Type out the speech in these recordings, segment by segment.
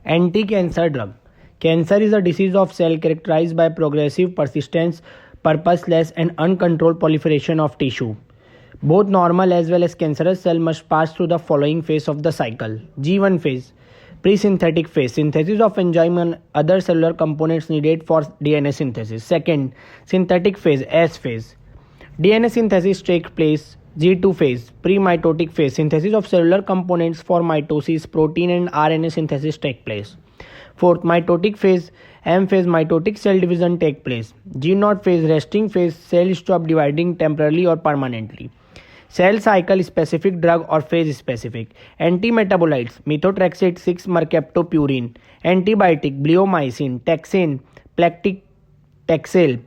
Anti-cancer drug. Cancer is a disease of cell characterized by progressive persistence, purposeless and uncontrolled proliferation of tissue. Both normal as well as cancerous cell must pass through the following phase of the cycle. G1 phase, pre-synthetic phase, synthesis of enzyme and other cellular components needed for DNA synthesis. Second, synthetic phase, S phase. DNA synthesis takes place. G2 phase, pre-mitotic phase, synthesis of cellular components for mitosis, protein and RNA synthesis take place. Fourth, mitotic phase, M phase, mitotic cell division take place. G0 phase, resting phase, cell stop dividing temporarily or permanently. Cell cycle specific drug or phase specific. Antimetabolites, methotrexate 6-mercaptopurine. Antibiotic, bleomycin, taxane, paclitaxel,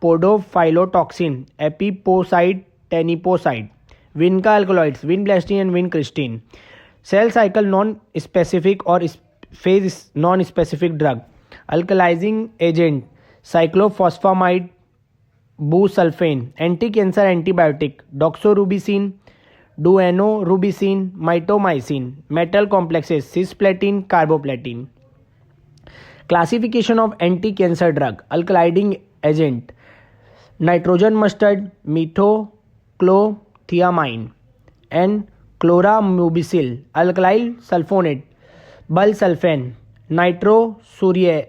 podophylotoxin, epiposide, teniposide. Vinca alkaloids, vinblastine and vincristin. Cell cycle non-specific or phase non-specific drug. Alkalizing agent, cyclophosphamide, busulfane. Anti-cancer antibiotic, doxorubicin, duonorubicin, mitomycin. Metal complexes, cisplatin, carboplatin. Classification of anti-cancer drug. Alkalizing agent, nitrogen mustard, methoclothiamine and chloramubicil. Alkyl sulfonate, bulsulfan, nitrosoureas,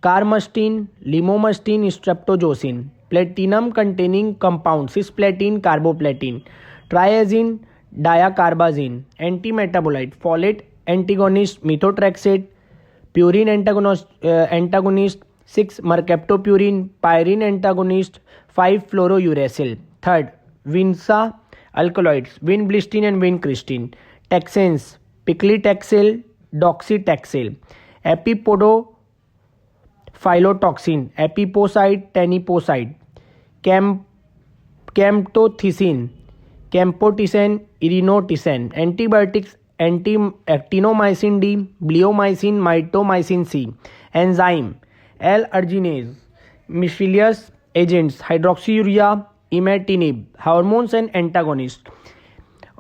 carmustine, limomustine, streptozocin. Platinum containing compound, cisplatin, carboplatin. Triazine, diacarbazine. Antimetabolite, folate antagonist, methotrexate. Purine antagonist 6-mercaptopurine, pyrine antagonist 5-fluorouracil. Third, Vinca alkaloids, vinblastine and vincristin. Taxanes, paclitaxel, doxytaxel. Epipodophylotoxin, epiposide, teniposide. Camptothecin, campoticin, irinoticin. Antibiotics, actinomycin D, bleomycin, mitomycin C. Enzyme, L-arginase, miscellaneous agents, hydroxyurea, imatinib. Hormones and antagonists,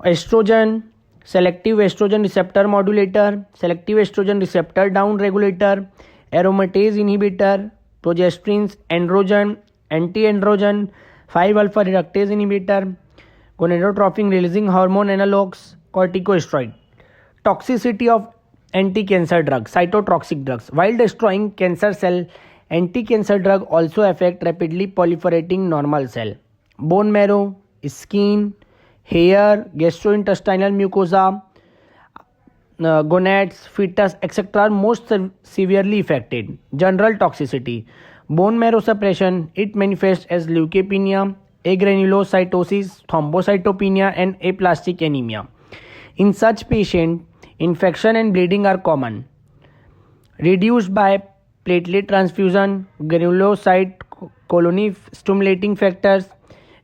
estrogen, selective estrogen receptor modulator, selective estrogen receptor down regulator, aromatase inhibitor, progesterones, androgen, anti-androgen, 5-alpha reductase inhibitor, gonadotropin releasing hormone analogs, corticosteroid. Toxicity of anti-cancer drugs, cytotoxic drugs. While destroying cancer cell, anti-cancer drug also affect rapidly proliferating normal cell. Bone marrow, skin, hair, gastrointestinal mucosa, gonads, fetus, etc. are most severely affected. General toxicity. Bone marrow suppression, it manifests as leukemia, agranulocytosis, thrombocytopenia and aplastic anemia. In such patients, infection and bleeding are common. Reduced by platelet transfusion, granulocyte colony stimulating factors,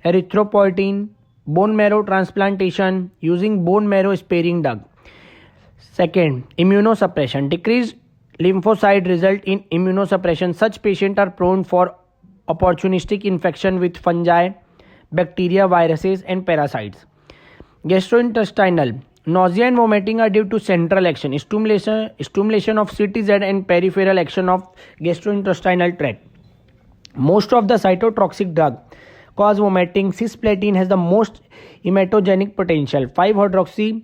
erythropoietin, bone marrow transplantation using bone marrow sparing drug. Second, immunosuppression. Decreased lymphocyte result in immunosuppression. Such patients are prone for opportunistic infection with fungi, bacteria, viruses and parasites. Gastrointestinal. Nausea and vomiting are due to central action, stimulation of CTZ and peripheral action of gastrointestinal tract. Most of the cytotoxic drugs cause vomiting. Cisplatin has the most hematogenic potential. 5-hydroxy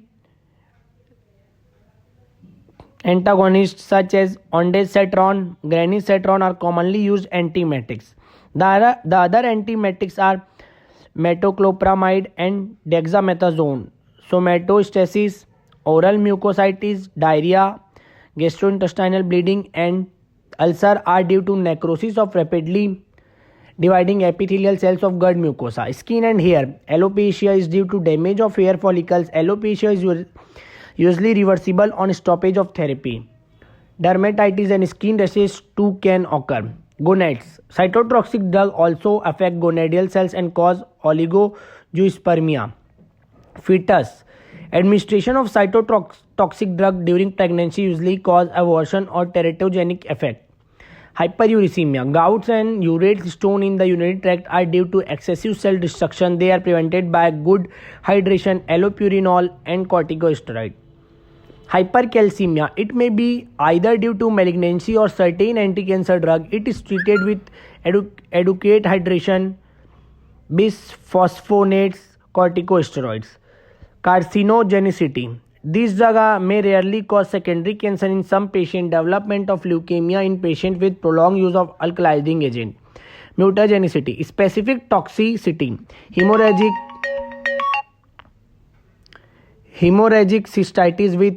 antagonists such as ondansetron, granisetron are commonly used antiemetics. The other antiemetics are metoclopramide and dexamethasone. Somatostasis, oral mucositis, diarrhea, gastrointestinal bleeding and ulcer are due to necrosis of rapidly dividing epithelial cells of gut mucosa. Skin and hair. Alopecia is due to damage of hair follicles. Alopecia is usually reversible on stoppage of therapy. Dermatitis and skin rashes too can occur. Gonads. Cytotoxic drugs also affect gonadal cells and cause oligozoospermia. Fetus. Administration of cytotoxic drug during pregnancy usually cause abortion or teratogenic effect. Hyperuricemia. Gouts and urate stone in the urinary tract are due to excessive cell destruction. They are prevented by good hydration, allopurinol, and corticosteroid. Hypercalcemia. It may be either due to malignancy or certain anti-cancer drug. It is treated with adequate hydration, bisphosphonates, corticosteroids. Carcinogenicity. This drug may rarely cause secondary cancer in some patients. Development of leukemia in patients with prolonged use of alkalizing agent. Mutagenicity. Specific toxicity. Hemorrhagic cystitis with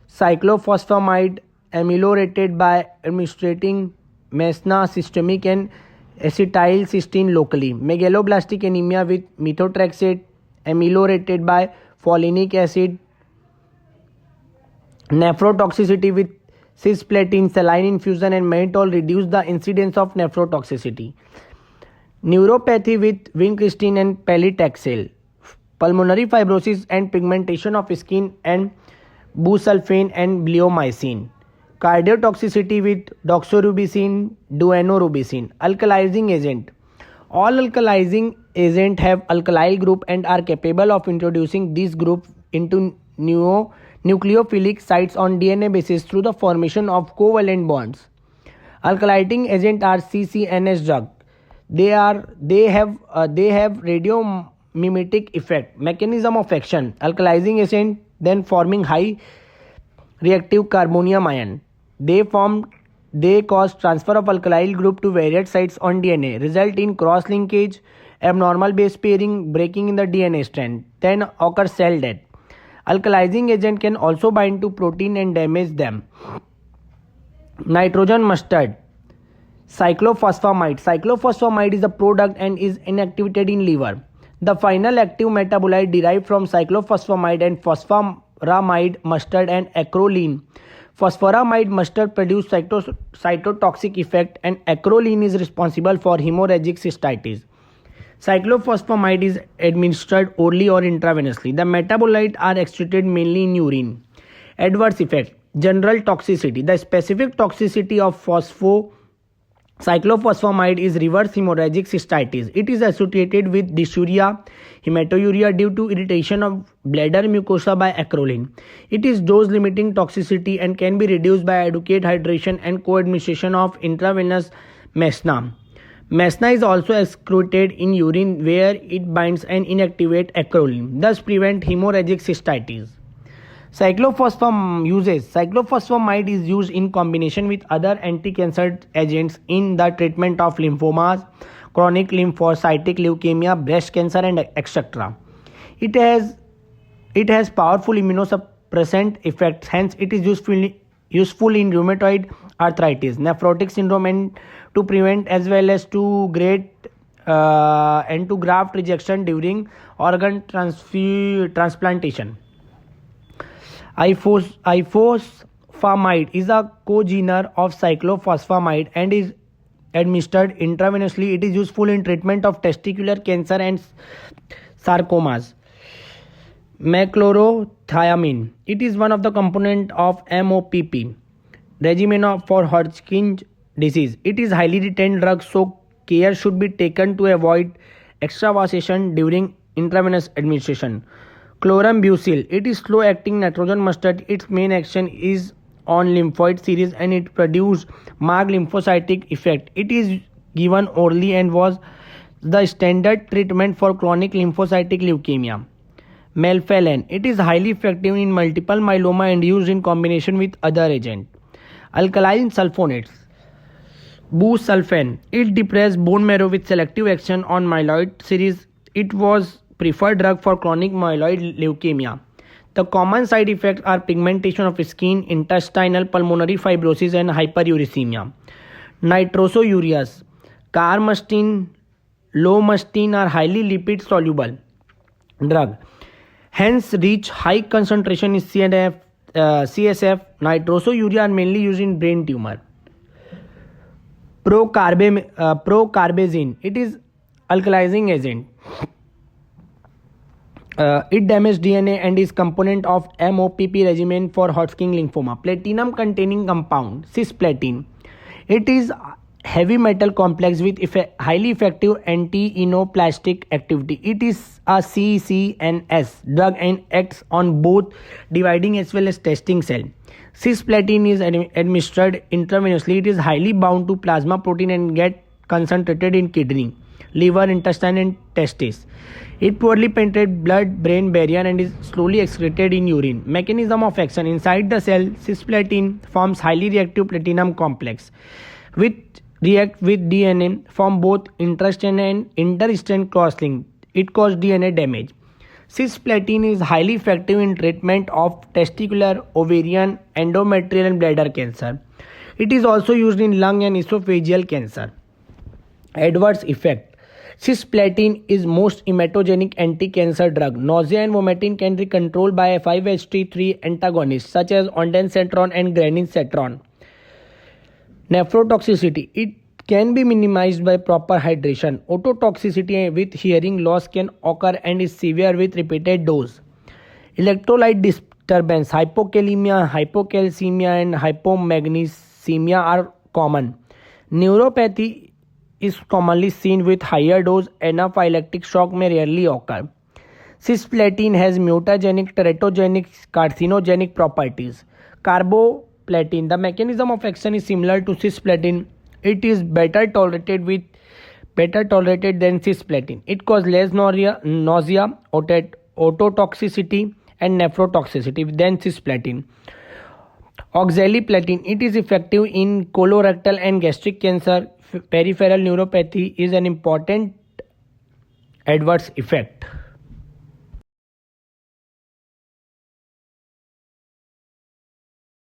cyclophosphamide ameliorated by administering mesna systemic and acetylcysteine locally. Megaloblastic anemia with methotrexate ameliorated by folinic acid. Nephrotoxicity with cisplatin, saline infusion, and mannitol reduce the incidence of nephrotoxicity. Neuropathy with vincristine and paclitaxel. Pulmonary fibrosis and pigmentation of skin and busulfane and bleomycin. Cardiotoxicity with doxorubicin, duanorubicin. Alkalizing agent. All alkalizing agents have alkyl group and are capable of introducing these groups into nucleophilic sites on DNA basis through the formation of covalent bonds. Alkylating agents are CCNS drugs. They have radiomimetic effect. Mechanism of action: alkalizing agent then forming high reactive carbonium ion. They cause transfer of alkyl group to various sites on DNA, result in cross linkage, abnormal base pairing, breaking in the DNA strand. Then occurs cell death. Alkalizing agent can also bind to protein and damage them. Nitrogen mustard. Cyclophosphamide. Cyclophosphamide is a product and is inactivated in liver. The final active metabolite derived from cyclophosphamide and phosphoramide mustard and acrolein. Phosphoramide mustard produce cytotoxic effect and acrolein is responsible for hemorrhagic cystitis. Cyclophosphamide is administered orally or intravenously. The metabolites are excreted mainly in urine. Adverse effect. General toxicity. The specific toxicity of cyclophosphamide is reverse hemorrhagic cystitis. It is associated with dysuria, hematuria due to irritation of bladder mucosa by acrolein. It is dose-limiting toxicity and can be reduced by adequate hydration and co-administration of intravenous mesna. Mesna is also excreted in urine where it binds and inactivates acrolein, thus prevent hemorrhagic cystitis. Cyclophosphamide is used in combination with other anti-cancer agents in the treatment of lymphomas, chronic lymphocytic leukemia, breast cancer, and etc. It has powerful immunosuppressant effects, hence it is useful in rheumatoid arthritis, nephrotic syndrome, and to prevent as well as to graft rejection during organ transplantation. Ifosfamide is a congener of cyclophosphamide and is administered intravenously. It is useful in treatment of testicular cancer and sarcomas. Meclorothiamine. It is one of the components of MOPP regimen for Hodgkin's disease. It is highly retained drug, so care should be taken to avoid extravasation during intravenous administration. Chlorambucil. It is slow-acting nitrogen mustard. Its main action is on lymphoid series and it produces marked lymphocytic effect. It is given orally and was the standard treatment for chronic lymphocytic leukemia. Melphalan. It is highly effective in multiple myeloma and used in combination with other agents. Alkaline sulfonates. Busulfan. It depresses bone marrow with selective action on myeloid series. It was preferred drug for chronic myeloid leukemia. The common side effects are pigmentation of skin, intestinal pulmonary fibrosis, and hyperuricemia. Nitrosoureas. Carmustine, lomustine are highly lipid soluble drug. Hence reach high concentration in CSF. Nitrosourea are mainly used in brain tumor. Procarbazine. It is alkalizing agent. It damages DNA and is component of MOPP regimen for Hodgkin lymphoma. Platinum containing compound cisplatin. It is heavy metal complex with highly effective anti-enoplastic activity. It is a CCNS drug and acts on both dividing as well as testing cell. Cisplatin is administered intravenously. It is highly bound to plasma protein and get concentrated in kidney, liver, intestine and testes. It poorly penetrates blood-brain barrier and is slowly excreted in urine. Mechanism of action: inside the cell, cisplatin forms highly reactive platinum complex, which react with DNA, form both intrastrand and interstrand cross-link. It causes DNA damage. Cisplatin is highly effective in treatment of testicular, ovarian, endometrial and bladder cancer. It is also used in lung and esophageal cancer. Adverse effect: cisplatin is most hematogenic anti-cancer drug. Nausea and vomiting can be controlled by a 5-HT3 antagonists such as ondansetron and granisetron. Nephrotoxicity: it can be minimized by proper hydration. Ototoxicity with hearing loss can occur and is severe with repeated dose. Electrolyte disturbance: hypokalemia, hypocalcemia and hypomagnesemia are common. Neuropathy is commonly seen with higher dose. Anaphylactic shock may rarely occur. Cisplatin has mutagenic, teratogenic, carcinogenic properties. Carboplatin: the mechanism of action is similar to cisplatin. It is better tolerated than cisplatin. It causes less nausea, ototoxicity and nephrotoxicity than cisplatin. Oxaliplatin: it is effective in colorectal and gastric cancer. Peripheral neuropathy is an important adverse effect.